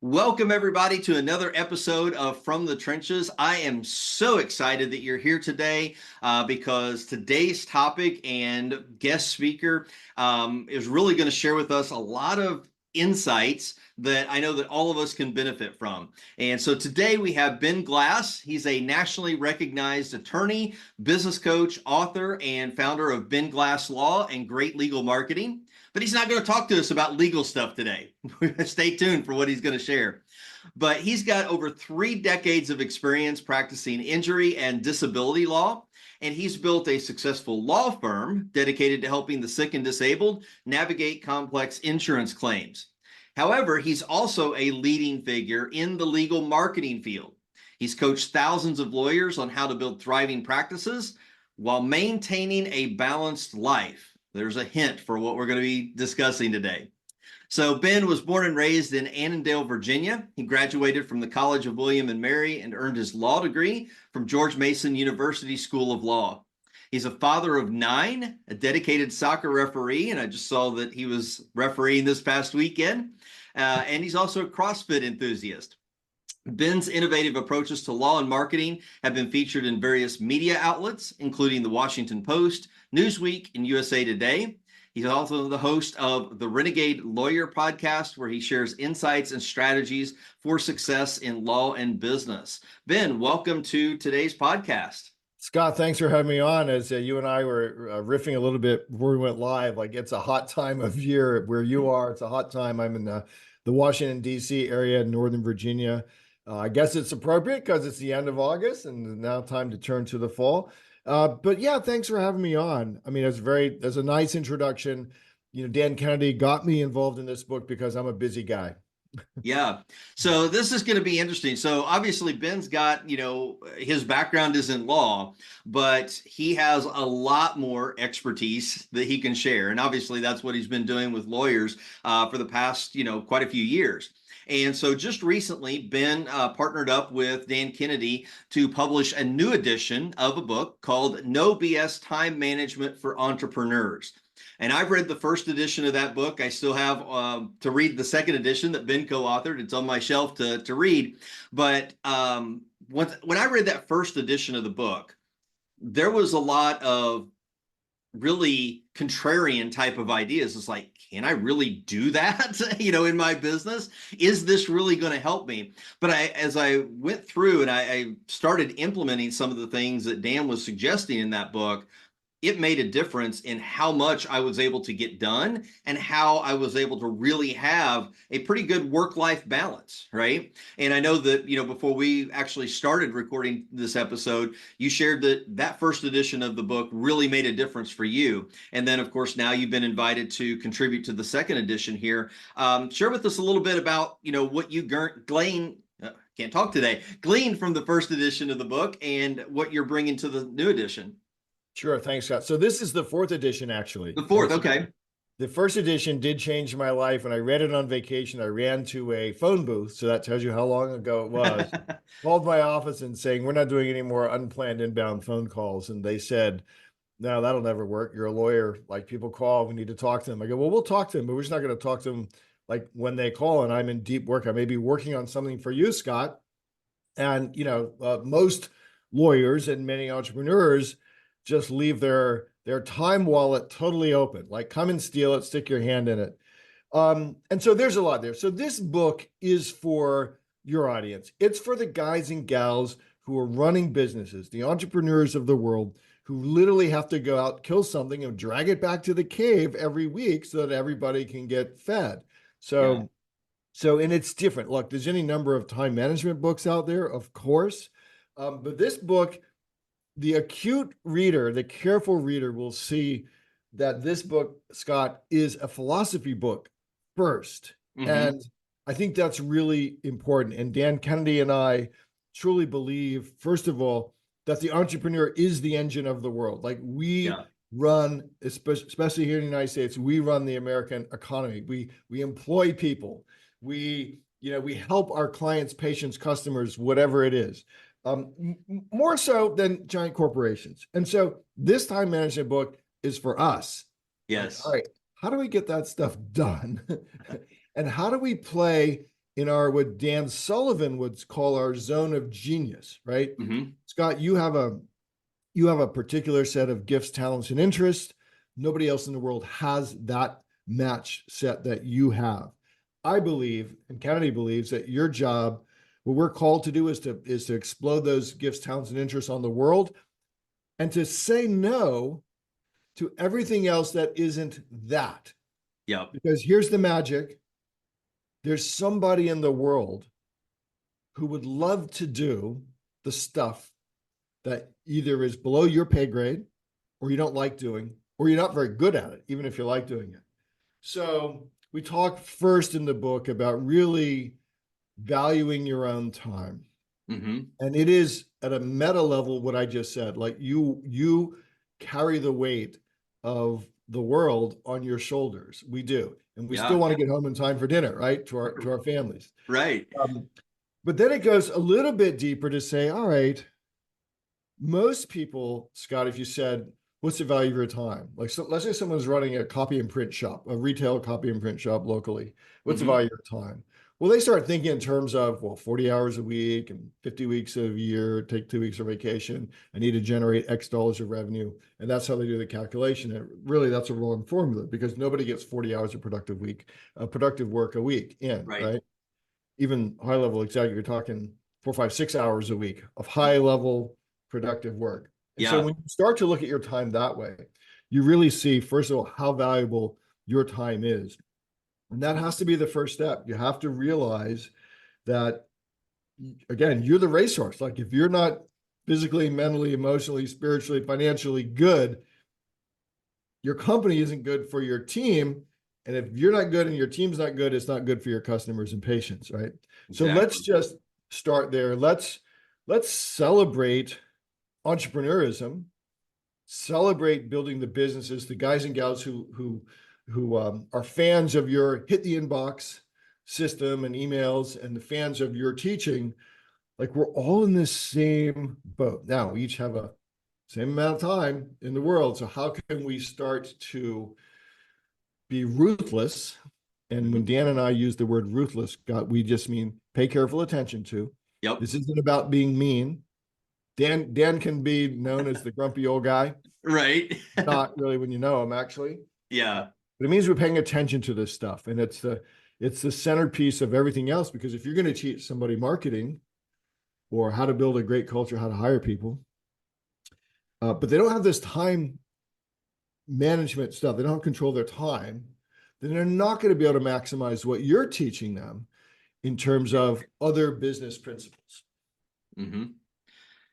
Welcome, everybody, to another episode of From the Trenches. I am so excited that you're here today because today's topic and guest speaker is really going to share with us a lot of insights that I know that all of us can benefit from. And so today we have Ben Glass. He's a nationally recognized attorney, business coach, author, and founder of Ben Glass Law and Great Legal Marketing. But he's not going to talk to us about legal stuff today. Stay tuned for what he's going to share. But he's got over 3 decades of experience practicing injury and disability law. And he's built a successful law firm dedicated to helping the sick and disabled navigate complex insurance claims. However, he's also a leading figure in the legal marketing field. He's coached thousands of lawyers on how to build thriving practices while maintaining a balanced life. There's a hint for what we're going to be discussing today. So Ben was born and raised in Annandale, Virginia. He graduated from the College of William and Mary and earned his law degree from George Mason University School of Law. He's a father of 9, a dedicated soccer referee, and I just saw that he was refereeing this past weekend. And he's also a CrossFit enthusiast. Ben's innovative approaches to law and marketing have been featured in various media outlets, including the Washington Post, Newsweek, and USA Today. He's also the host of the Renegade Lawyer podcast, where he shares insights and strategies for success in law and business. Ben, welcome to today's podcast. Scott, thanks for having me on. As you and I were riffing a little bit before we went live, like it's a hot time of year where you are. It's a hot time. I'm in the Washington, D.C. area, Northern Virginia. I guess it's appropriate because it's the end of August and now time to turn to the fall. But yeah, thanks for having me on. I mean, there's a nice introduction. You know, Dan Kennedy got me involved in this book because I'm a busy guy. Yeah. So this is going to be interesting. So obviously Ben's got, his background is in law, but he has a lot more expertise that he can share. And obviously that's what he's been doing with lawyers for the past, quite a few years. And so just recently, Ben partnered up with Dan Kennedy to publish a new edition of a book called No BS Time Management for Entrepreneurs. And I've read the first edition of that book. I still have to read the second edition that Ben co-authored. It's on my shelf to read. But when I read that first edition of the book, there was a lot of really contrarian type of ideas. It's like, can I really do that, in my business? Is this really going to help me? But as I went through and I started implementing some of the things that Dan was suggesting in that book, it made a difference in how much I was able to get done and how I was able to really have a pretty good work-life balance, right? And I know that, before we actually started recording this episode, you shared that first edition of the book really made a difference for you. And then, of course, now you've been invited to contribute to the second edition here. Share with us a little bit about, what you gleaned from the first edition of the book and what you're bringing to the new edition. Sure. Thanks, Scott. So this is the 4th edition, actually. The 4th, okay. The first edition did change my life. When I read it on vacation, I ran to a phone booth. So that tells you how long ago it was. Called my office and saying, we're not doing any more unplanned inbound phone calls. And they said, no, that'll never work. You're a lawyer. Like, people call, we need to talk to them. I go, well, we'll talk to them, but we're just not going to talk to them like when they call and I'm in deep work. I may be working on something for you, Scott. And, most lawyers and many entrepreneurs just leave their time wallet totally open, like come and steal it, stick your hand in it. And so there's a lot there. So this book is for your audience. It's for the guys and gals who are running businesses, the entrepreneurs of the world, who literally have to go out, kill something and drag it back to the cave every week so that everybody can get fed. And it's different. Look, there's any number of time management books out there, of course. But this book, the acute reader, the careful reader will see that this book, Scott, is a philosophy book first. Mm-hmm. And I think that's really important. And Dan Kennedy and I truly believe, first of all, that the entrepreneur is the engine of the world. Like we run, especially here in the United States, we run the American economy. We employ people. We help our clients, patients, customers, whatever it is. More so than giant corporations. And so this time management book is for us. Yes. All right. How do we get that stuff done? And how do we play in our what Dan Sullivan would call our zone of genius, right? Mm-hmm. Scott, you have a particular set of gifts, talents, and interests. Nobody else in the world has that match set that you have. I believe, and Kennedy believes, that your job, what we're called to do, is to explode those gifts, talents, and interests on the world, and to say no to everything else that isn't that. Yep. Because here's the magic: there's somebody in the world who would love to do the stuff that either is below your pay grade, or you don't like doing, or you're not very good at it, even if you like doing it. So we talk first in the book about really valuing your own time. Mm-hmm. And it is at a meta level what I just said. Like you carry the weight of the world on your shoulders. We do. And we still Yeah. want to get home in time for dinner, right? To our families. Right. But then it goes a little bit deeper to say, all right, most people, Scott, if you said, what's the value of your time? Like, so let's say someone's running a copy and print shop, a retail copy and print shop locally. What's the Mm-hmm. value of your time? Well, they start thinking in terms of, well, 40 hours a week and 50 weeks a year, take 2 weeks of vacation. I need to generate X dollars of revenue. And that's how they do the calculation. And really, that's a wrong formula, because nobody gets 40 hours of productive work a week in, Right. right? Even high level executive, you're talking 4, 5, 6 hours a week of high level productive work. And so Yeah. when you start to look at your time that way, you really see, first of all, how valuable your time is. And that has to be the first step. You have to realize that, again, you're the racehorse. Like, if you're not physically, mentally, emotionally, spiritually, financially good, your company isn't good for your team. And if you're not good and your team's not good, it's not good for your customers and patients, right? So let's Exactly. just start there. Let's celebrate entrepreneurism, celebrate building the businesses, the guys and gals who are fans of your hit the inbox system and emails, and the fans of your teaching. Like, we're all in this same boat. Now, we each have a same amount of time in the world. So how can we start to be ruthless? And when Mm-hmm. Dan and I use the word ruthless, God, we just mean pay careful attention to. Yep. This isn't about being mean. Dan can be known as the grumpy old guy. Right. Not really when you know him, actually. Yeah. But it means we're paying attention to this stuff. And it's the centerpiece of everything else, because if you're going to teach somebody marketing or how to build a great culture, how to hire people, but they don't have this time management stuff, they don't control their time, then they're not going to be able to maximize what you're teaching them in terms of other business principles. Mm-hmm.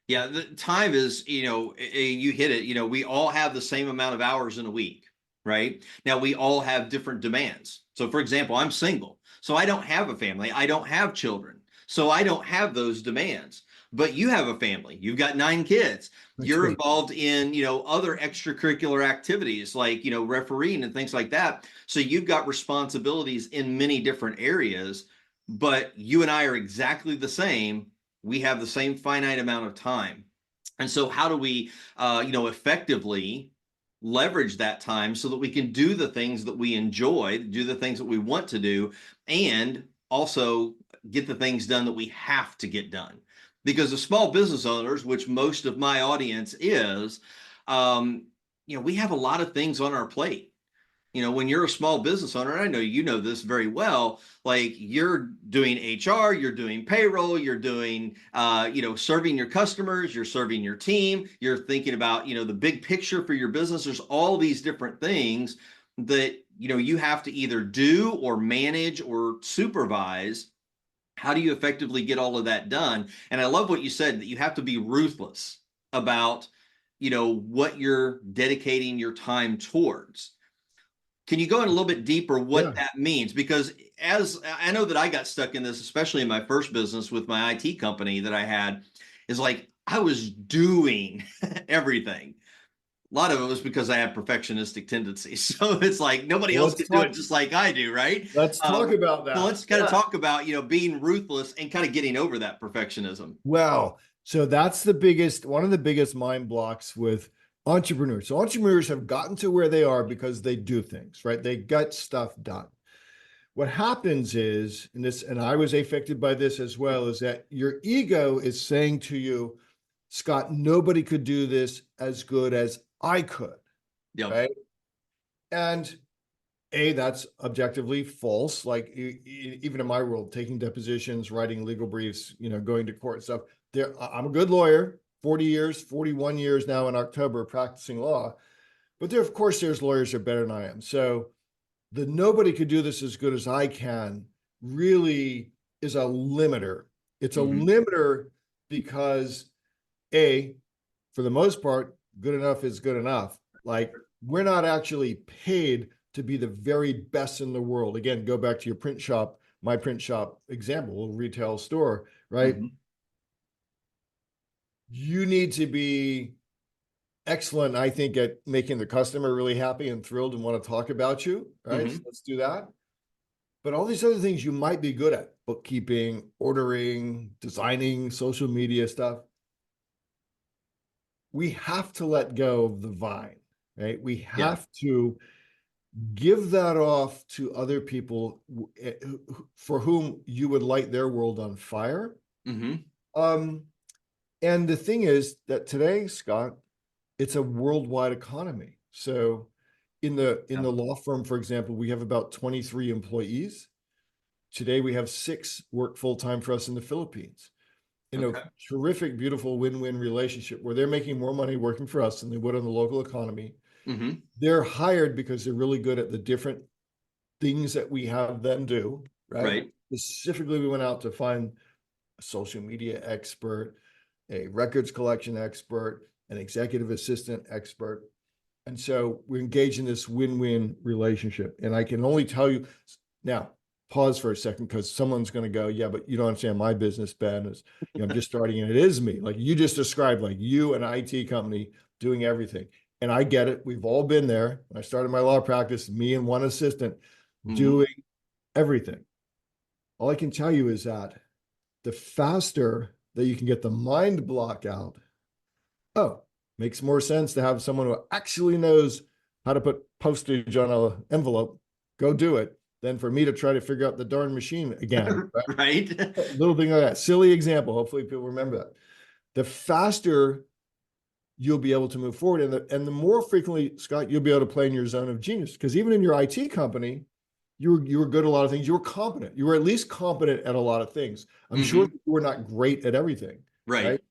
Yeah, the time is, you hit it. We all have the same amount of hours in a week, right? Now, we all have different demands. So, for example, I'm single, so I don't have a family. I don't have children, so I don't have those demands. But you have a family. You've got 9 kids. That's You're right. involved in, other extracurricular activities like, refereeing and things like that. So you've got responsibilities in many different areas, but you and I are exactly the same. We have the same finite amount of time. And so how do we, effectively leverage that time so that we can do the things that we enjoy, do the things that we want to do, and also get the things done that we have to get done? Because the small business owners, which most of my audience is, we have a lot of things on our plate. When you're a small business owner, and I know you know this very well, like, you're doing HR, you're doing payroll, you're doing, serving your customers, you're serving your team, you're thinking about, the big picture for your business. There's all these different things that, you have to either do or manage or supervise. How do you effectively get all of that done? And I love what you said, that you have to be ruthless about, what you're dedicating your time towards. Can you go in a little bit deeper what Yeah. that means? Because as I know that I got stuck in this, especially in my first business with my IT company that I had, is like I was doing everything. A lot of it was because I have perfectionistic tendencies. So it's like nobody Well, else let's can do it talk. just like I do, right? Let's talk about So that. let's kind of Yeah. talk about, being ruthless and kind of getting over that perfectionism. Well, so that's one of the biggest mind blocks with entrepreneurs. So entrepreneurs have gotten to where they are because they do things, right? They get stuff done. what happens is, and I was affected by this as well, is that your ego is saying to you, Scott, nobody could do this as good as I could, Yep. right? And that's objectively false. Like even in my world, taking depositions, writing legal briefs, going to court and stuff. I'm a good lawyer, 40 years, 41 years now in October practicing law. But of course, there's lawyers that are better than I am. So the nobody could do this as good as I can really is a limiter. It's a Mm-hmm. limiter because for the most part, good enough is good enough. Like we're not actually paid to be the very best in the world. Again, go back to your print shop, my print shop example, retail store, right? Mm-hmm. You need to be excellent, I think, at making the customer really happy and thrilled and want to talk about you, right? So Mm-hmm. let's do that. But all these other things you might be good at, bookkeeping, ordering, designing, social media stuff, we have to let go of the vine, right? We Yeah. have to give that off to other people for whom you would light their world on fire. Mm-hmm. Um, and the thing is that today, Scott, it's a worldwide economy. So in Yeah. the law firm, for example, we have about 23 employees. Today we have 6 work full time for us in the Philippines. In a Okay. terrific, beautiful win-win relationship where they're making more money working for us than they would in the local economy. Mm-hmm. They're hired because they're really good at the different things that we have them do, right? Right. Specifically, we went out to find a social media expert, a records collection expert, an executive assistant expert. And so we're engaged in this win-win relationship. And I can only tell you now, pause for a second, because someone's going to go, yeah, but you don't understand my business, Ben. Is I'm just starting and it is me. Like you just described, like you, an IT company doing everything. And I get it. We've all been there. When I started my law practice, me and one assistant Mm-hmm. doing everything. All I can tell you is that the faster that you can get the mind block out, oh, makes more sense to have someone who actually knows how to put postage on an envelope, go do it, than for me to try to figure out the darn machine again. Right? Right. A little thing like that. Silly example. Hopefully people remember that. The faster you'll be able to move forward, and the more frequently, Scott, you'll be able to play in your zone of genius. Because even in your IT company, you were good at a lot of things. You were competent. You were at least competent at a lot of things. I'm sure Mm-hmm. that you were not great at everything, Right. right?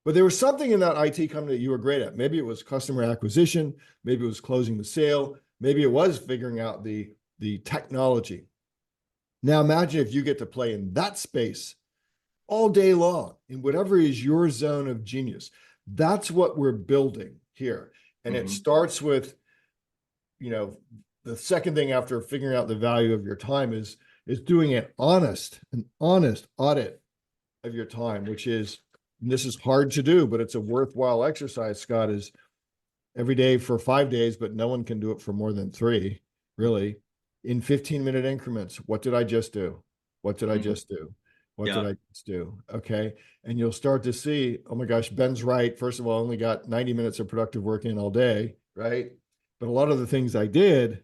But there was something in that IT company that you were great at. Maybe it was customer acquisition. Maybe it was closing the sale. Maybe it was figuring out the technology. Now imagine if you get to play in that space all day long in whatever is your zone of genius. That's what we're building here. And it Mm-hmm. starts with, you know, the second thing after figuring out the value of your time is doing an honest audit of your time, which is, and this is hard to do, but it's a worthwhile exercise, Scott, is every day for 5 days, but no one can do it for more than 3, really, in 15-minute increments. What did I just do? What did I Mm-hmm. just do? What did Yeah. I just do? Okay. And you'll start to see, oh my gosh, Ben's right. First of all, I only got 90 minutes of productive work in all day, right? But a lot of the things I did,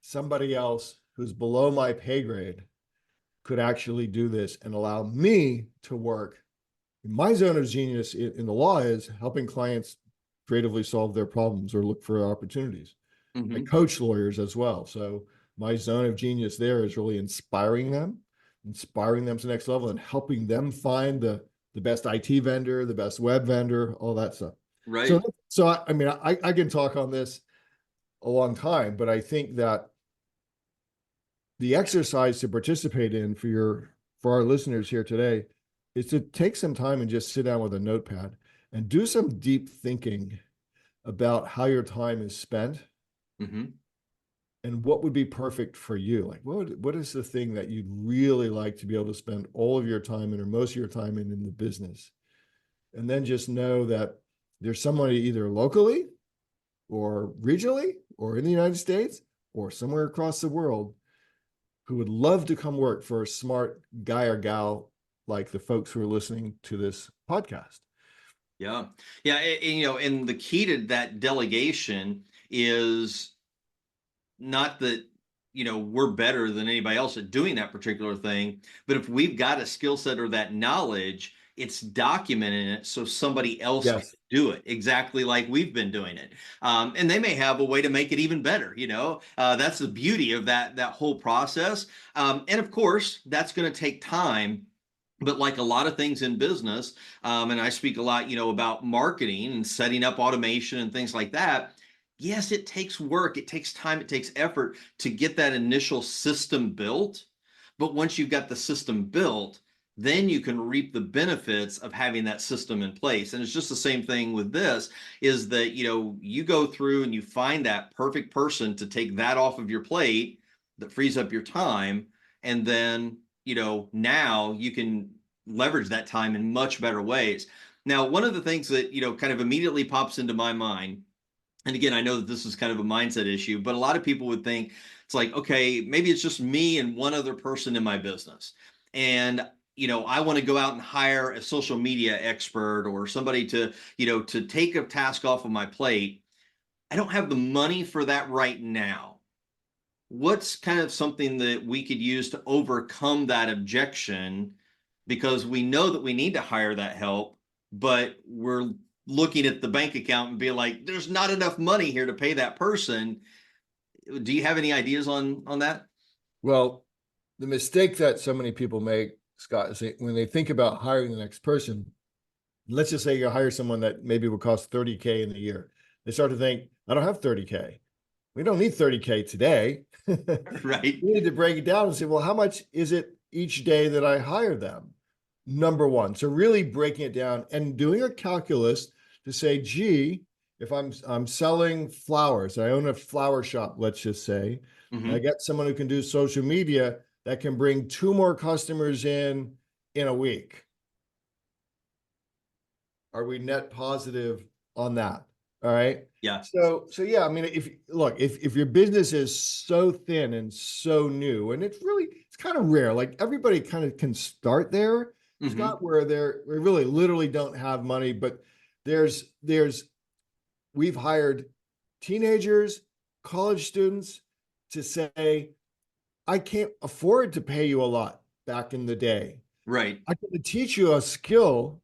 somebody else who's below my pay grade could actually do this and allow me to work. My zone of genius in the law is helping clients creatively solve their problems or look for opportunities. I Mm-hmm. coach lawyers as well. So my zone of genius there is really inspiring them to the next level and helping them find the best IT vendor, the best web vendor, all that stuff. So, Right. I mean, I can talk on this a long time, but I think that the exercise to participate in for our listeners here today is to take some time and just sit down with a notepad and do some deep thinking about how your time is spent Mm-hmm. and what would be perfect for you. Like what is the thing that you'd really like to be able to spend all of your time in or most of your time in the business? And then just know that there's somebody either locally or regionally or in the United States or somewhere across the world who would love to come work for a smart guy or gal like the folks who are listening to this podcast. Yeah. Yeah. And the key to that delegation is not that we're better than anybody else at doing that particular thing. But if we've got a skill set or that knowledge, it's documenting it so somebody else can Yes. do it exactly like we've been doing it. And they may have a way to make it even better. That's the beauty of that whole process. And of course, that's going to take time. But like a lot of things in business, and I speak a lot, about marketing and setting up automation and things like that. Yes, it takes work, it takes time, it takes effort to get that initial system built. But once you've got the system built, then you can reap the benefits of having that system in place. And it's just the same thing with this, is that, you go through and you find that perfect person to take that off of your plate that frees up your time. And then, now you can leverage that time in much better ways. Now, one of the things that, kind of immediately pops into my mind, and again, I know that this is kind of a mindset issue, but a lot of people would think it's like, okay, maybe it's just me and one other person in my business. And, I want to go out and hire a social media expert or somebody to take a task off of my plate. I don't have the money for that right now. What's kind of something that we could use to overcome that objection? Because we know that we need to hire that help, but we're looking at the bank account and be like, there's not enough money here to pay that person. Do you have any ideas on that? Well, the mistake that so many people make, Scott, is when they think about hiring the next person, let's just say you hire someone that maybe will cost 30K in a year. They start to think, I don't have 30K. We don't need 30K today. Right. We need to break it down and say, well, how much is it each day that I hire them? Number one. So really breaking it down and doing a calculus to say, gee, if I'm selling flowers, I own a flower shop, let's just say, and I Mm-hmm. get someone who can do social media that can bring 2 more customers in a week. Are we net positive on that? All right. Yeah. So yeah, I mean, if your business is so thin and so new, and it's kind of rare, like everybody kind of can start there, Mm-hmm. Scott, where we really literally don't have money, but there's we've hired teenagers, college students to say, I can't afford to pay you a lot back in the day. Right. I can teach you a skill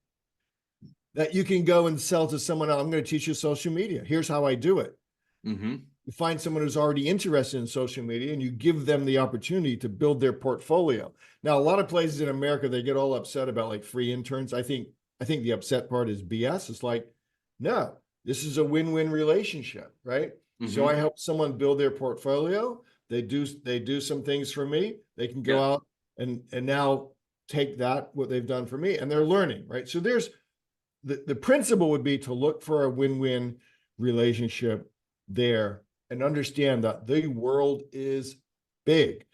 that you can go and sell to someone else. I'm going to teach you social media. Here's how I do it. Mm-hmm. You find someone who's already interested in social media and you give them the opportunity to build their portfolio. Now, a lot of places in America, they get all upset about like free interns. I think the upset part is BS. It's like, no, this is a win-win relationship, right? So I Mm-hmm. help someone build their portfolio. They do some things for me. They can go Yeah. out and now take that, what they've done for me, and they're learning, right? So there's the principle would be to look for a win-win relationship there and understand that the world is big.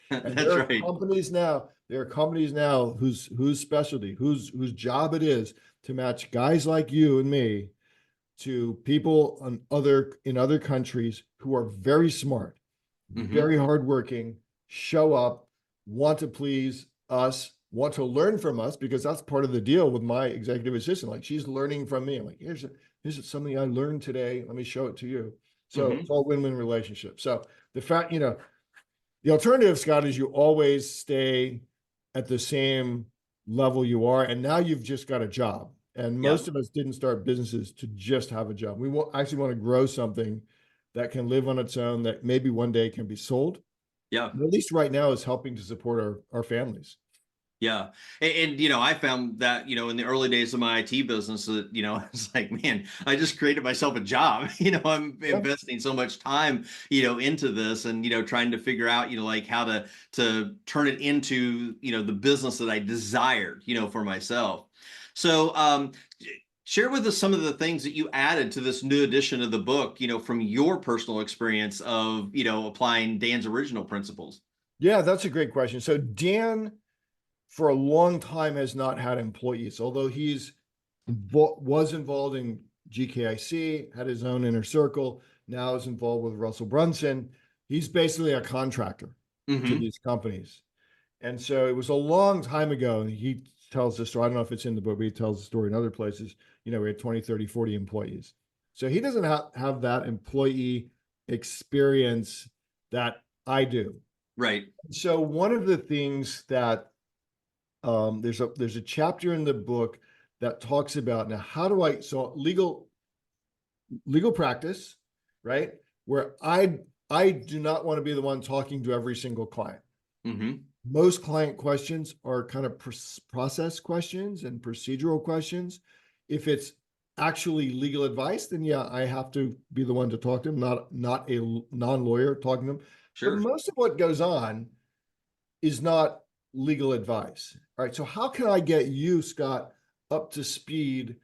And That's right. there are companies now whose specialty, whose job it is to match guys like you and me to people in other countries who are very smart, Mm-hmm. very hardworking, show up, want to please us, want to learn from us, because that's part of the deal with my executive assistant. Like, she's learning from me. I'm like, here's something I learned today. Let me show it to you. So Mm-hmm. it's all win-win relationship. So the fact, the alternative, Scott, is you always stay at the same level you are, and now you've just got a job. And Yeah. most of us didn't start businesses to just have a job. We actually want to grow something that can live on its own, that maybe one day can be sold. Yeah. But at least right now is helping to support our families. Yeah. And, I found that, in the early days of my IT business that, it's like, man, I just created myself a job. I'm Yeah. investing so much time, into this and, trying to figure out, like how to turn it into, the business that I desired, for myself. So, share with us some of the things that you added to this new edition of the book, from your personal experience of, applying Dan's original principles. Yeah, that's a great question. So Dan, for a long time, has not had employees, although was involved in GKIC, had his own inner circle, now is involved with Russell Brunson. He's basically a contractor to Mm-hmm. these companies. And so it was a long time ago. And he tells the story. I don't know if it's in the book, but he tells the story in other places. We had 20, 30, 40 employees. So he doesn't have that employee experience that I do. Right. So one of the things that there's a chapter in the book that talks about now how do I so legal practice, right? Where I do not want to be the one talking to every single client. Mm-hmm. Most client questions are kind of process questions and procedural questions. If it's actually legal advice, then yeah, I have to be the one to talk to them, not a non-lawyer talking to them. But Sure. most of what goes on is not legal advice. All right. So how can I get you, Scott, up to speed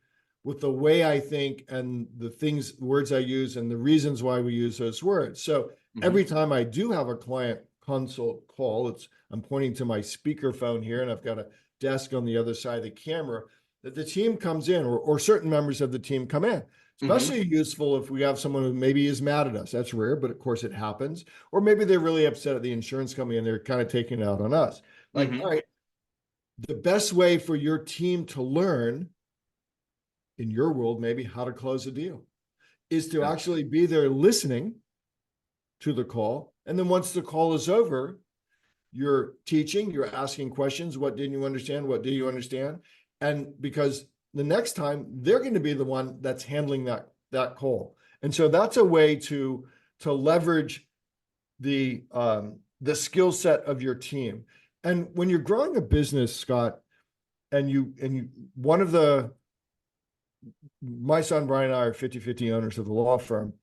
with the way I think and the words I use and the reasons why we use those words? So Mm-hmm. every time I do have a client consult call, I'm pointing to my speakerphone here and I've got a desk on the other side of the camera that the team comes in or certain members of the team come in. Especially useful if we have someone who maybe is mad at us. That's rare, but of course it happens. Or maybe they're really upset at the insurance company and they're kind of taking it out on us. Like, Mm-hmm. all right, the best way for your team to learn in your world, maybe how to close a deal is to Yeah. actually be there listening to the call. And then once the call is over, you're teaching, you're asking questions. What didn't you understand? What do you understand? And because the next time they're going to be the one that's handling that call. And so that's a way to leverage the skill set of your team. And when you're growing a business, Scott, and you one of the my son Brian and I are 50-50 owners of the law firm.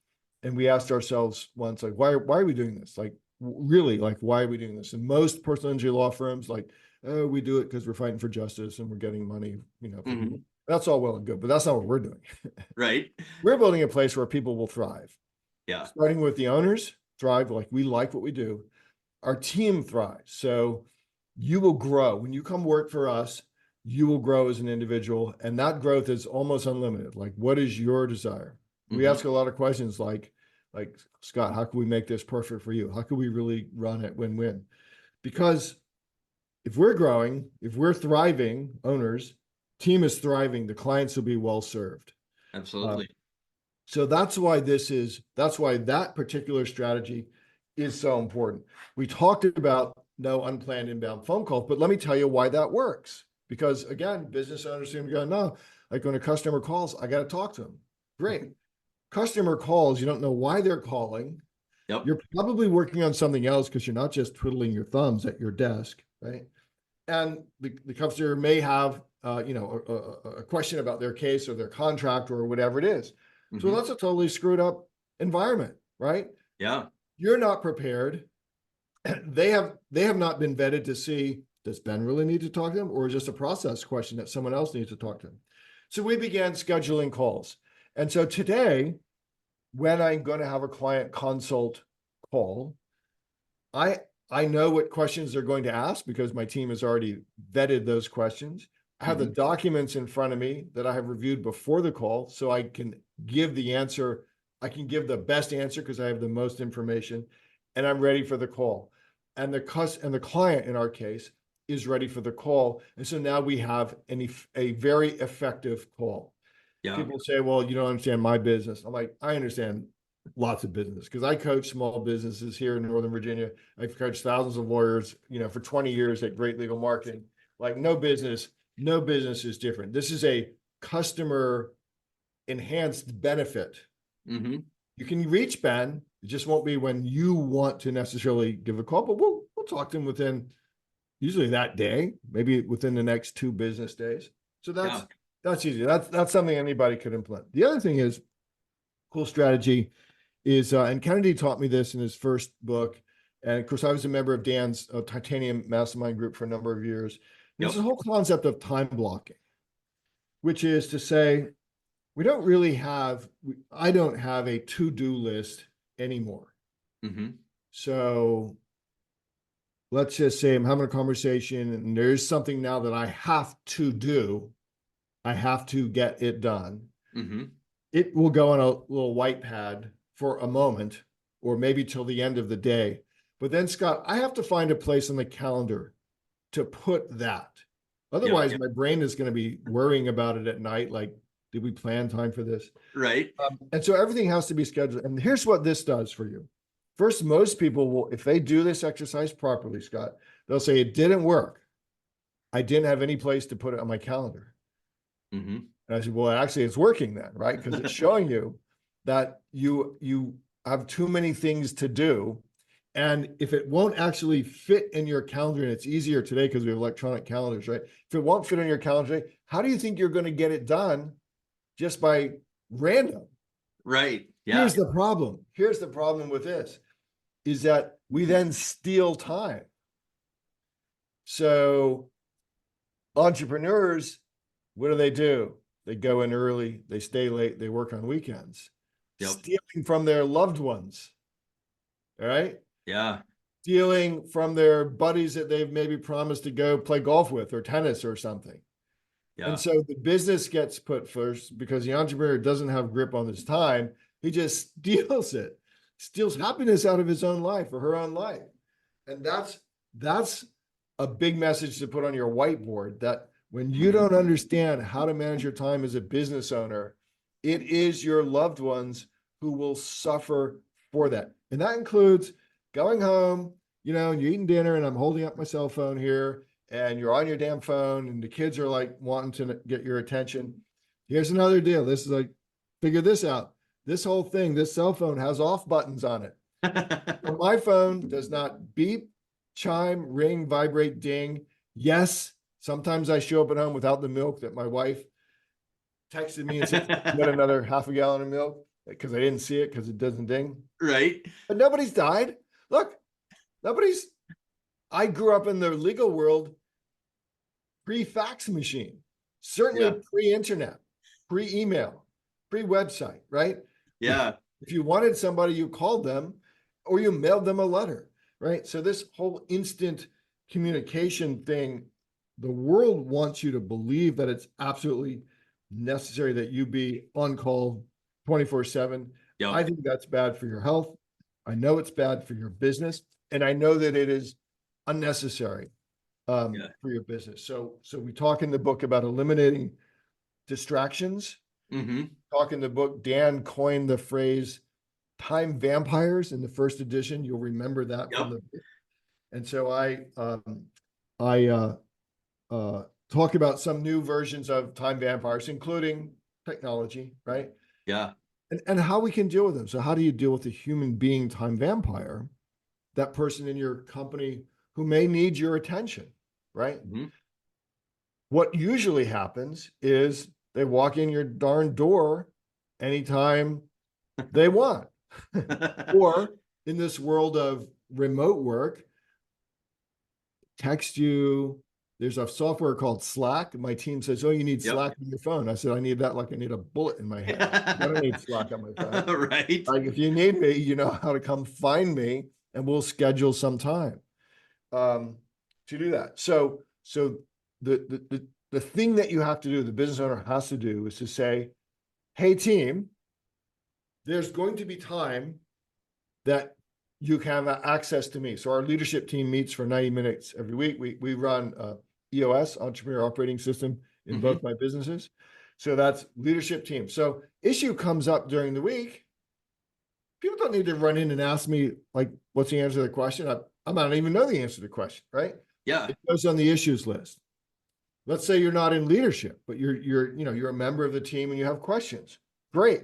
And we asked ourselves once, like, why are we doing this? Like, really, like, why are we doing this? And most personal injury law firms, like, oh, we do it because we're fighting for justice and we're getting money, from people. That's all well and good, but that's not what we're doing. Right. We're building a place where people will thrive. Yeah. Starting with the owners thrive, like we like what we do. Our team thrives. So you will grow. When you come work for us, you will grow as an individual. And that growth is almost unlimited. Like, what is your desire? We ask a lot of questions like, Scott, how can we make this perfect for you? How can we really run it win-win? Because if we're growing, if we're thriving, owners, team is thriving, the clients will be well served. Absolutely. So that's why that particular strategy is so important. We talked about no unplanned inbound phone calls, but let me tell you why that works. Because again, business owners seem to go, no, like when a customer calls, I got to talk to them. Great. Customer calls, you don't know why they're calling. Yep. You're probably working on something else because you're not just twiddling your thumbs at your desk, right? And the customer may have a question about their case or their contract or whatever it is. So that's a totally screwed up environment, right? Yeah. You're not prepared. They have not been vetted to see, does Ben really need to talk to them, or is just a process question that someone else needs to talk to them? So we began scheduling calls. And so today, when I'm going to have a client consult call, I know what questions they're going to ask because my team has already vetted those questions. I have the documents in front of me that I have reviewed before the call, so I can give the answer. I can give the best answer because I have the most information, and I'm ready for the call. And the client in our case is ready for the call, and so now we have a very effective call. Yeah. People say, "Well, you don't understand my business." I'm like, I understand lots of business because I coach small businesses here in Northern Virginia. I've coached thousands of lawyers, for 20 years at Great Legal Marketing. Like no business is different. This is a customer enhanced benefit. You can reach Ben. It just won't be when you want to necessarily give a call, but we'll talk to him within usually that day, maybe within the next 2 business days. So that's easy. That's something anybody could implement. The other thing is cool strategy is, and Kennedy taught me this in his first book. And of course, I was a member of Dan's Titanium Mastermind group for a number of years. And it's the whole concept of time blocking, which is to say, I don't have a to-do list anymore. So let's just say I'm having a conversation and there's something now that I have to do. I have to get it done. It will go on a little white pad for a moment, or maybe till the end of the day. But then, Scott, I have to find a place on the calendar to put that. Otherwise, my brain is going to be worrying about it at night. Like, did we plan time for this? Right. And so everything has to be scheduled. And here's what this does for you. First, most people will, if they do this exercise properly, Scott, they'll say it didn't work. I didn't have any place to put it on my calendar. Mm-hmm. And I said, well, actually, it's working then, right? Because it's showing you that you have too many things to do. And if it won't actually fit in your calendar, and it's easier today because we have electronic calendars, right? If it won't fit in your calendar, how do you think you're going to get it done just by random? Right. Yeah. Here's the problem. Here's the problem with this is that we then steal time. So entrepreneurs, what do? They go in early, they stay late, they work on weekends, Yep. stealing from their loved ones. All right. Yeah. Stealing from their buddies that they've maybe promised to go play golf with or tennis or something. Yeah. And so the business gets put first because the entrepreneur doesn't have grip on his time. He just steals it, steals happiness out of his own life or her own life. And that's a big message to put on your whiteboard, that when you don't understand how to manage your time as a business owner, it is your loved ones who will suffer for that. And that includes going home, you're eating dinner and I'm holding up my cell phone here and you're on your damn phone and the kids are like wanting to get your attention. Here's another deal. This is like, figure this out. This whole thing, this cell phone has off buttons on it. So my phone does not beep, chime, ring, vibrate, ding. Yes, sometimes I show up at home without the milk that my wife texted me and said, get another half a gallon of milk because I didn't see it because it doesn't ding. Right. But nobody's died. Look, I grew up in the legal world pre-fax machine, certainly pre-internet, pre-email, pre-website, right? Yeah. If you wanted somebody, you called them or you mailed them a letter, right? So this whole instant communication thing, the world wants you to believe that it's absolutely necessary that you be on call 24/7. Yep. I think that's bad for your health. I know it's bad for your business, and I know that it is unnecessary for your business. So we talk in the book about eliminating distractions. Mm-hmm. Talk in the book, Dan coined the phrase time vampires in the first edition. You'll remember that from the book. And so I talk about some new versions of time vampires, including technology, right? Yeah. And how we can deal with them. So how do you deal with a human being time vampire, that person in your company who may need your attention, right? Mm-hmm. What usually happens is they walk in your darn door anytime they want. Or in this world of remote work, text you. There's a software called Slack. My team says, oh, you need Slack on your phone. I said, I need that like I need a bullet in my head. I don't need Slack on my phone. Right. Like if you need me, you know how to come find me and we'll schedule some time to do that. So the thing that you have to do, the business owner has to do, is to say, hey, team, there's going to be time that you can have access to me. So our leadership team meets for 90 minutes every week. We run EOS, Entrepreneurial Operating System, in both my businesses. So that's leadership team. So issue comes up during the week. People don't need to run in and ask me, like, what's the answer to the question? I might not even know the answer to the question, right? Yeah. It goes on the issues list. Let's say you're not in leadership, but you're a member of the team and you have questions. Great.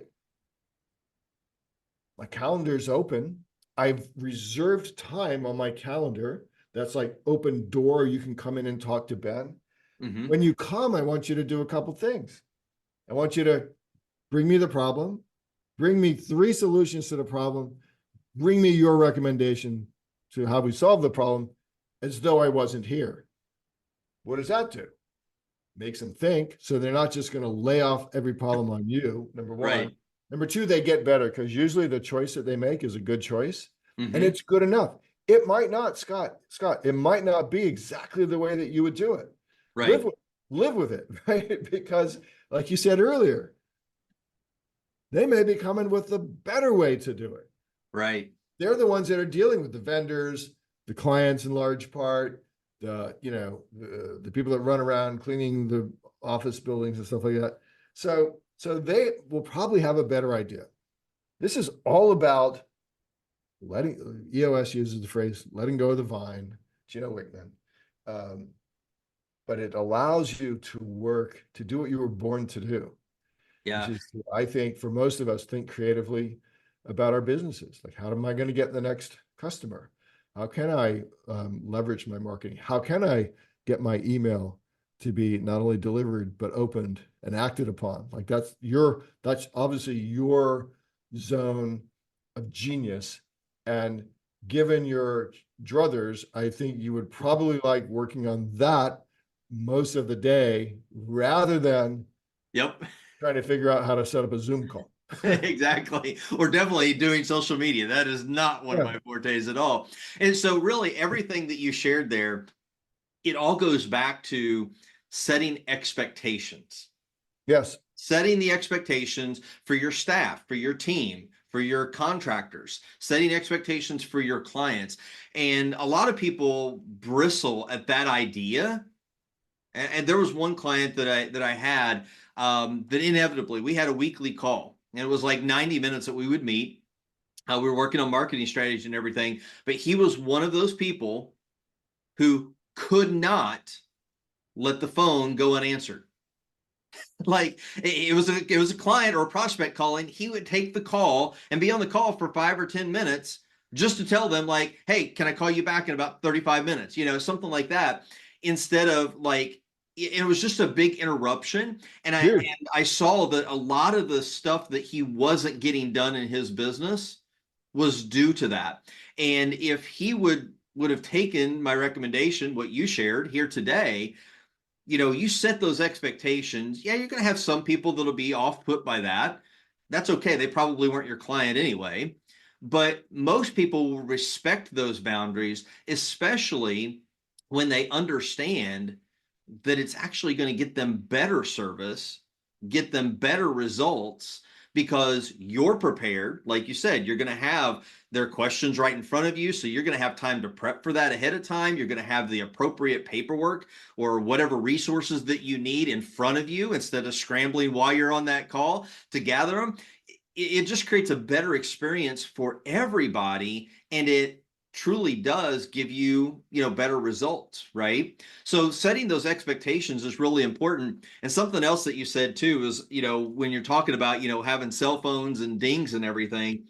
My calendar's open. I've reserved time on my calendar. That's like open door. You can come in and talk to Ben. Mm-hmm. When you come, I want you to do a couple things. I want you to bring me the problem, bring me 3 solutions to the problem, bring me your recommendation to how we solve the problem, as though I wasn't here. What does that do? Makes them think. So they're not just going to lay off every problem on you, number one. Right. Number 2, they get better because usually the choice that they make is a good choice Mm-hmm. and it's good enough. It might not, Scott, it might not be exactly the way that you would do it. Right. Live with it, right? Because like you said earlier, they may be coming with a better way to do it. Right. They're the ones that are dealing with the vendors, the clients in large part, the people that run around cleaning the office buildings and stuff like that. So they will probably have a better idea. This is all about letting EOS uses the phrase letting go of the vine, Gino Wickman. But it allows you to work, to do what you were born to do, which Yeah. is, I think, for most of us, think creatively about our businesses. Like, how am I going to get the next customer? How can I leverage my marketing? How can I get my email to be not only delivered, but opened and acted upon? Like that's obviously your zone of genius. And given your druthers, I think you would probably like working on that most of the day rather than Yep. trying to figure out how to set up a Zoom call. Exactly. Or definitely doing social media. That is not one of Yeah. my fortes at all. And so, really, everything that you shared there, it all goes back to setting expectations, Yes. setting the expectations for your staff, for your team, for your contractors, setting expectations for your clients. And a lot of people bristle at that idea. And there was one client that I had that inevitably we had a weekly call, and it was like 90 minutes that we would meet. We were working on marketing strategy and everything, but he was one of those people who could not let the phone go unanswered. Like it was a client or a prospect calling. He would take the call and be on the call for 5 or 10 minutes just to tell them, like, hey, can I call you back in about 35 minutes? Something like that. Instead of, like, it was just a big interruption. And I Huge. and I saw that a lot of the stuff that he wasn't getting done in his business was due to that. And if he would have taken my recommendation, what you shared here today, you set those expectations. Yeah, you're going to have some people that'll be off put by that. That's okay. They probably weren't your client anyway. But most people will respect those boundaries, especially when they understand that it's actually going to get them better service, get them better results, because you're prepared. Like you said, you're going to have their questions right in front of you. So you're going to have time to prep for that ahead of time. You're going to have the appropriate paperwork or whatever resources that you need in front of you instead of scrambling while you're on that call to gather them. It just creates a better experience for everybody, and it truly does give you better results, right? So setting those expectations is really important. And something else that you said too is, when you're talking about having cell phones and dings and everything,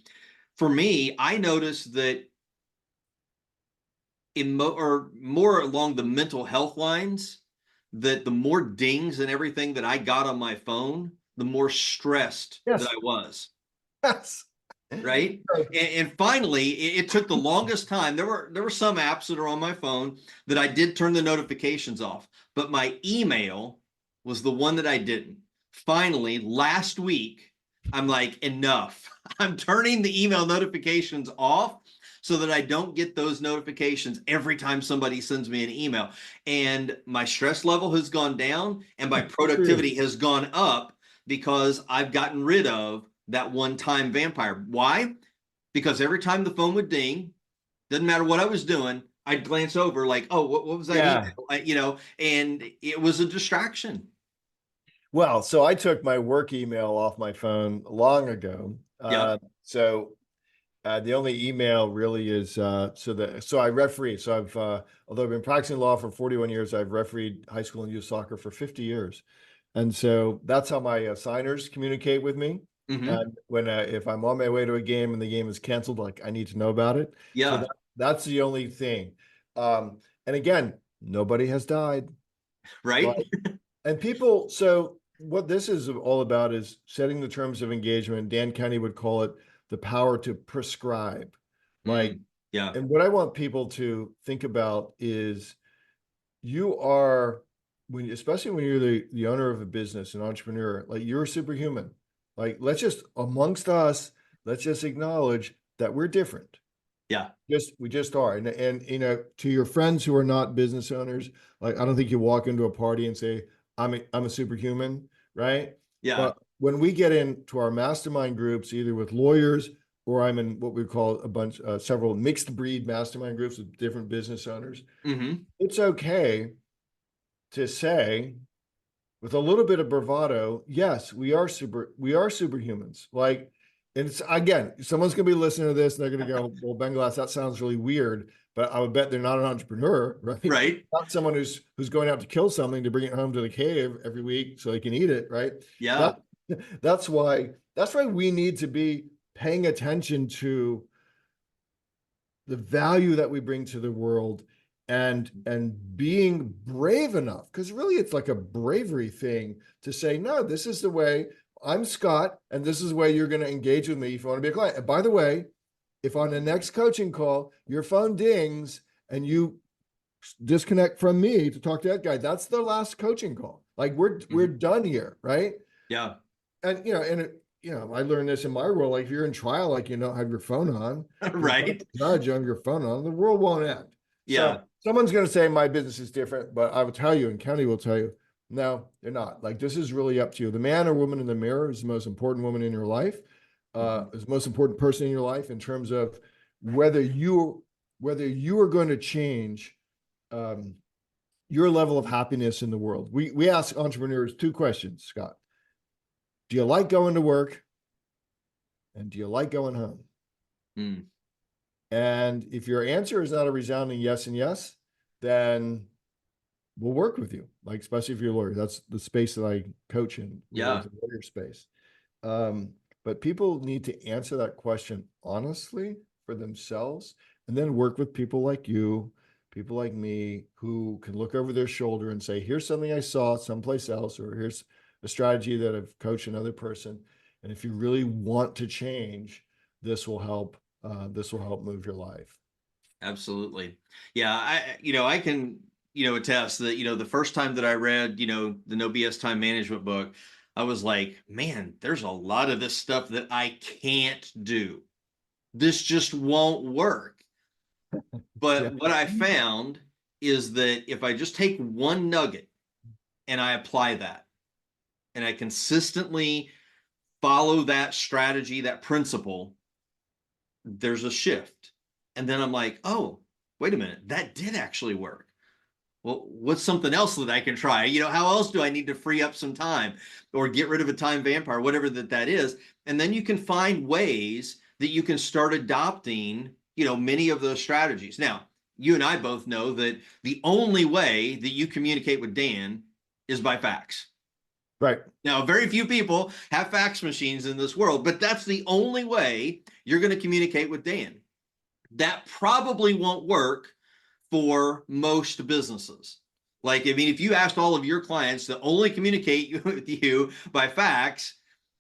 for me, I noticed that or more along the mental health lines, that the more dings and everything that I got on my phone, the more stressed that Yes. I was. Yes. Right. And finally, it took the longest time. There were some apps that are on my phone that I did turn the notifications off, but my email was the one that I didn't. Finally, last week, I'm like, enough. I'm turning the email notifications off so that I don't get those notifications every time somebody sends me an email. And my stress level has gone down and my productivity has gone up because I've gotten rid of that one-time vampire. Why? Because every time the phone would ding, doesn't matter what I was doing, I'd glance over like, oh, what was that email? Yeah. And it was a distraction. Well, so I took my work email off my phone long ago. Yep. The only email really is so I referee. So I've although I've been practicing law for 41 years, I've refereed high school and youth soccer for 50 years. And so that's how my signers communicate with me. Mm-hmm. And when if I'm on my way to a game and the game is canceled, like I need to know about it. So Yeah. that's the only thing. And again, nobody has died. Like, Right. and people, so what this is all about is setting the terms of engagement. Dan Kenny would call it the power to prescribe. Like, Yeah. and what I want people to think about is you are especially when you're the owner of a business, an entrepreneur, like you're superhuman. Like, let's just amongst us, let's just acknowledge that we're different. Yeah. We just are. And to your friends who are not business owners, like I don't think you walk into a party and say, I'm a superhuman, right? Yeah. But when we get into our mastermind groups, either with lawyers or I'm in what we call several mixed breed mastermind groups with different business owners, Mm-hmm. it's okay to say with a little bit of bravado, yes, we are superhumans. Like And it's, again, someone's going to be listening to this and they're going to go, well, Ben Glass, that sounds really weird, but I would bet they're not an entrepreneur, right? Right. Not someone who's going out to kill something to bring it home to the cave every week so they can eat it, right? Yeah. That that's why we need to be paying attention to the value that we bring to the world, and being brave enough, because really it's like a bravery thing to say, no, this is the way. I'm Scott, and this is the way you're going to engage with me if you want to be a client. And by the way, if on the next coaching call your phone dings and you disconnect from me to talk to that guy, that's the last coaching call. Like we're done here, right? Yeah. And I learned this in my world. Like if you're in trial, like you don't have your phone on, you're in front of Right. the judge, you have your phone on, the world won't end. Yeah. So someone's going to say my business is different, but I will tell you, and County will tell you, no, they're not. Like this is really up to you. The man or woman in the mirror is the most important woman in your life, is the most important person in your life in terms of whether you are going to change your level of happiness in the world. We ask entrepreneurs two questions, Scott. Do you like going to work? And do you like going home? Mm. And if your answer is not a resounding yes and yes, then we'll work with you. Like, especially if you're a lawyer. That's the space that I coach in, really, Yeah. is the lawyer space. But people need to answer that question honestly for themselves, and then work with people like you, people like me, who can look over their shoulder and say, here's something I saw someplace else, or here's a strategy that I've coached another person. And if you really want to change, this will help. This will help move your life. Absolutely. Yeah, I can, attest that, the first time that I read, the No BS Time Management book, I was like, man, there's a lot of this stuff that I can't do. This just won't work. Yeah. But what I found is that if I just take one nugget and I apply that and I consistently follow that strategy, that principle, there's a shift. And then I'm like, oh, wait a minute, that did actually work. Well, what's something else that I can try? How else do I need to free up some time or get rid of a time vampire, whatever that is? And then you can find ways that you can start adopting, many of those strategies. Now, you and I both know that the only way that you communicate with Dan is by fax. Right. Now, very few people have fax machines in this world, but that's the only way you're going to communicate with Dan. That probably won't work for most businesses. Like, I mean, if you asked all of your clients to only communicate with you by fax,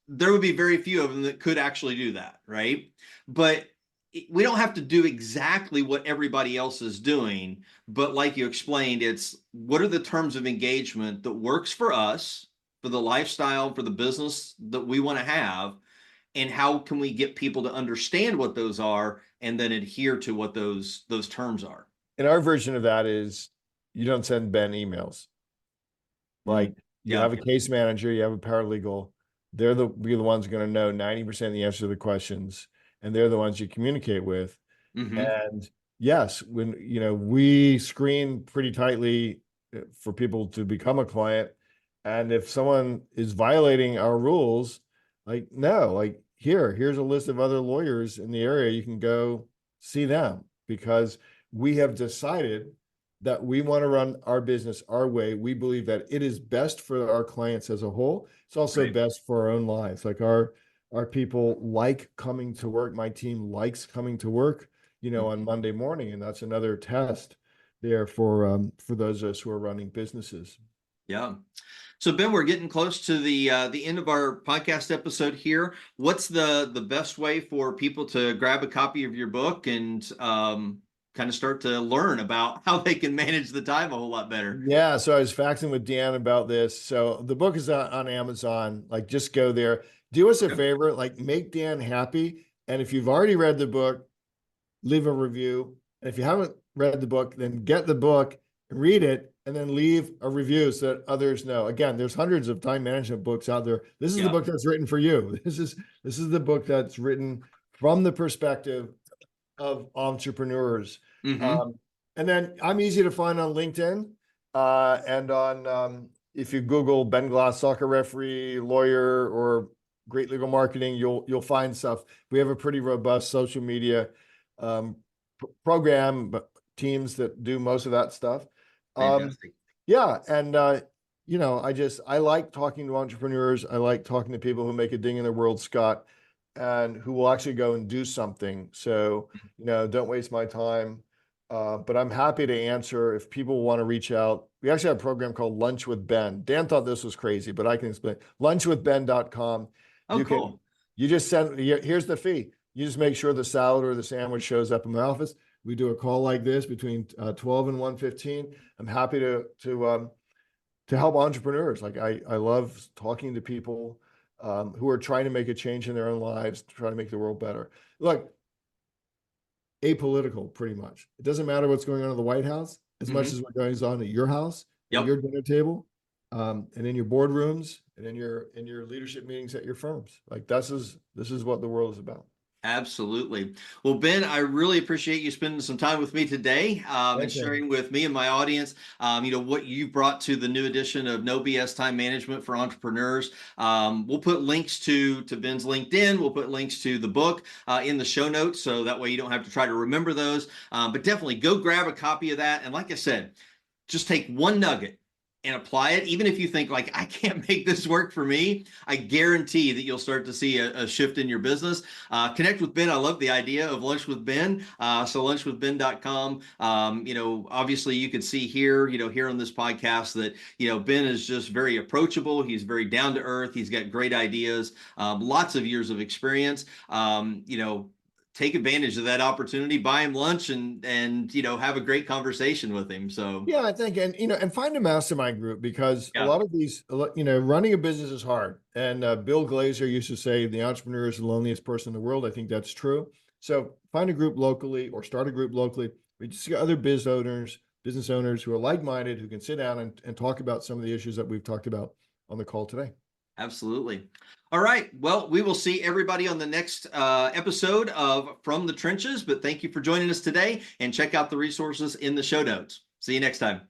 there would be very few of them that could actually do that, right? But we don't have to do exactly what everybody else is doing. But like you explained, it's what are the terms of engagement that works for us, for the lifestyle, for the business that we want to have, and how can we get people to understand what those are and then adhere to what those terms are. And our version of that is you don't send Ben emails. Like you Yeah. have a case manager, you have a paralegal. They're be the ones going to know 90% of the answer to the questions, and they're the ones you communicate with. Mm-hmm. And yes, when we screen pretty tightly for people to become a client, and if someone is violating our rules, like no, like here's a list of other lawyers in the area, you can go see them, because we have decided that we want to run our business our way. We believe that it is best for our clients as a whole. It's also Right. best for our own lives. Like our people like coming to work. My team likes coming to work, on Monday morning, and that's another test there for those of us who are running businesses. Yeah. So Ben, we're getting close to the end of our podcast episode here. What's the best way for people to grab a copy of your book and kind of start to learn about how they can manage the time a whole lot better? Yeah, so I was faxing with Dan about this. So the book is on Amazon. Like, just go there. Do us a Okay. favor, like make Dan happy. And if you've already read the book, leave a review. And if you haven't read the book, then get the book, read it, and then leave a review so that others know. Again, there's hundreds of time management books out there. This is the Yeah. book that's written for you. This is the book that's written from the perspective of entrepreneurs. Mm-hmm. Um, and then I'm easy to find on LinkedIn, and on if you Google Ben Glass, soccer referee, lawyer, or great legal marketing, you'll find stuff. We have a pretty robust social media um, program, but teams that do most of that stuff. Fantastic. Yeah, and I like talking to entrepreneurs. I like talking to people who make a ding in their world, Scott, and who will actually go and do something. So, don't waste my time. But I'm happy to answer if people want to reach out. We actually have a program called Lunch with Ben. Dan thought this was crazy, but I can explain. Lunchwithben.com. Oh, cool. You just here's the fee. You just make sure the salad or the sandwich shows up in my office. We do a call like this between 12 and 1:15. I'm happy to help entrepreneurs. Like I love talking to people who are trying to make a change in their own lives, to try to make the world better. Look, apolitical, pretty much. It doesn't matter what's going on in the White House as much as what goes on at your house, at your dinner table, and in your boardrooms, and in your leadership meetings at your firms. Like this is what the world is about. Absolutely. Well, Ben, I really appreciate you spending some time with me today and sharing with me and my audience, what you brought to the new edition of No BS Time Management for Entrepreneurs. We'll put links to Ben's LinkedIn. We'll put links to the book in the show notes, so that way you don't have to try to remember those. But definitely go grab a copy of that. And like I said, just take one nugget and apply it. Even if you think like, I can't make this work for me, I guarantee that you'll start to see a shift in your business. Connect with Ben. I love the idea of Lunch with Ben. So lunchwithben.com. Obviously you can see here, here on this podcast that, Ben is just very approachable. He's very down to earth. He's got great ideas, lots of years of experience. Take advantage of that opportunity, buy him lunch and have a great conversation with him. So yeah, I think, and find a mastermind group, because a lot of these, running a business is hard. And Bill Glazer used to say the entrepreneur is the loneliest person in the world. I think that's true. So find a group locally or start a group locally. We just got other business owners who are like-minded, who can sit down and talk about some of the issues that we've talked about on the call today. Absolutely. All right. Well, we will see everybody on the next episode of From the Trenches, but thank you for joining us today, and check out the resources in the show notes. See you next time.